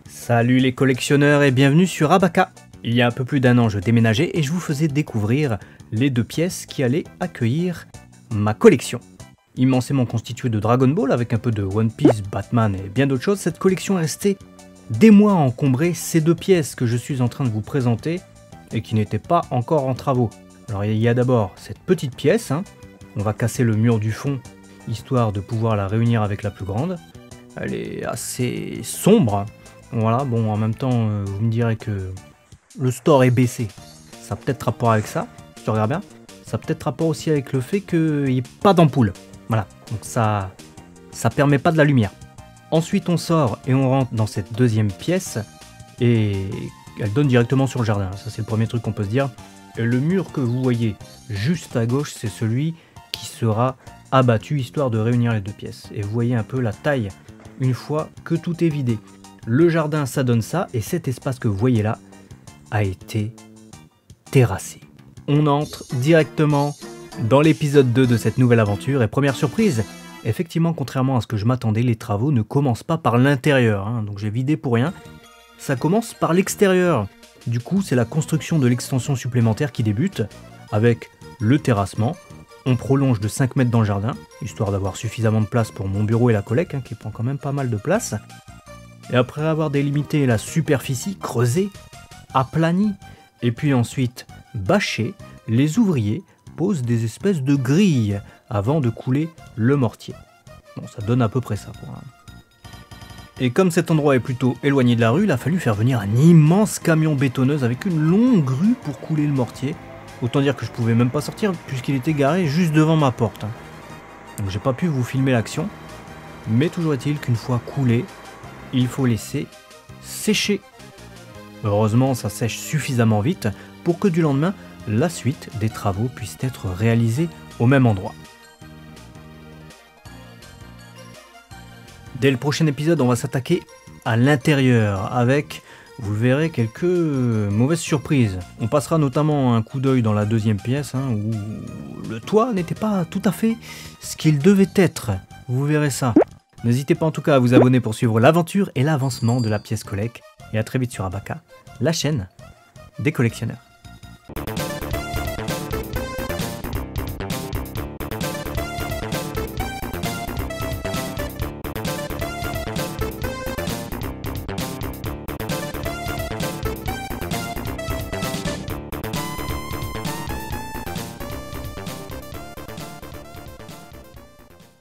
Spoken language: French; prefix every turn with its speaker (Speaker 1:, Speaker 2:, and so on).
Speaker 1: Salut les collectionneurs et bienvenue sur Abaka. Il y a un peu plus d'un an je déménageais et je vous faisais découvrir les deux pièces qui allaient accueillir ma collection. Immensément constituée de Dragon Ball avec un peu de One Piece, Batman et bien d'autres choses, cette collection est restée des mois à encombrer ces deux pièces que je suis en train de vous présenter et qui n'étaient pas encore en travaux. Alors il y a d'abord cette petite pièce, on va casser le mur du fond histoire de pouvoir la réunir avec la plus grande. Elle est assez sombre. Voilà, bon, en même temps, vous me direz que le store est baissé. Ça a peut-être rapport avec ça, si tu regardes bien. Ça a peut-être rapport aussi avec le fait qu'il n'y ait pas d'ampoule. Voilà, donc ça permet pas de la lumière. Ensuite, on sort et on rentre dans cette deuxième pièce. Et elle donne directement sur le jardin. Ça, c'est le premier truc qu'on peut se dire. Et le mur que vous voyez juste à gauche, c'est celui qui sera abattu, histoire de réunir les deux pièces. Et vous voyez un peu la taille une fois que tout est vidé. Le jardin, ça donne ça, et cet espace que vous voyez là a été terrassé. On entre directement dans l'épisode 2 de cette nouvelle aventure, et première surprise, effectivement, contrairement à ce que je m'attendais, les travaux ne commencent pas par l'intérieur, donc j'ai vidé pour rien, ça commence par l'extérieur. Du coup, c'est la construction de l'extension supplémentaire qui débute, avec le terrassement. On prolonge de 5 mètres dans le jardin, histoire d'avoir suffisamment de place pour mon bureau et la collecte, qui prend quand même pas mal de place. Et après avoir délimité la superficie, creusée, aplanie, et puis ensuite bâchée, les ouvriers posent des espèces de grilles avant de couler le mortier. Bon, ça donne à peu près ça. Et comme cet endroit est plutôt éloigné de la rue, il a fallu faire venir un immense camion bétonneuse avec une longue grue pour couler le mortier. Autant dire que je pouvais même pas sortir puisqu'il était garé juste devant ma porte. Donc j'ai pas pu vous filmer l'action, mais toujours est-il qu'une fois coulé, il faut laisser sécher. Heureusement, ça sèche suffisamment vite pour que du lendemain, la suite des travaux puisse être réalisée au même endroit. Dès le prochain épisode, on va s'attaquer à l'intérieur avec, vous le verrez, quelques mauvaises surprises. On passera notamment un coup d'œil dans la deuxième pièce où le toit n'était pas tout à fait ce qu'il devait être. Vous verrez ça. N'hésitez pas en tout cas à vous abonner pour suivre l'aventure et l'avancement de la pièce collecte. Et à très vite sur Abaka, la chaîne des collectionneurs.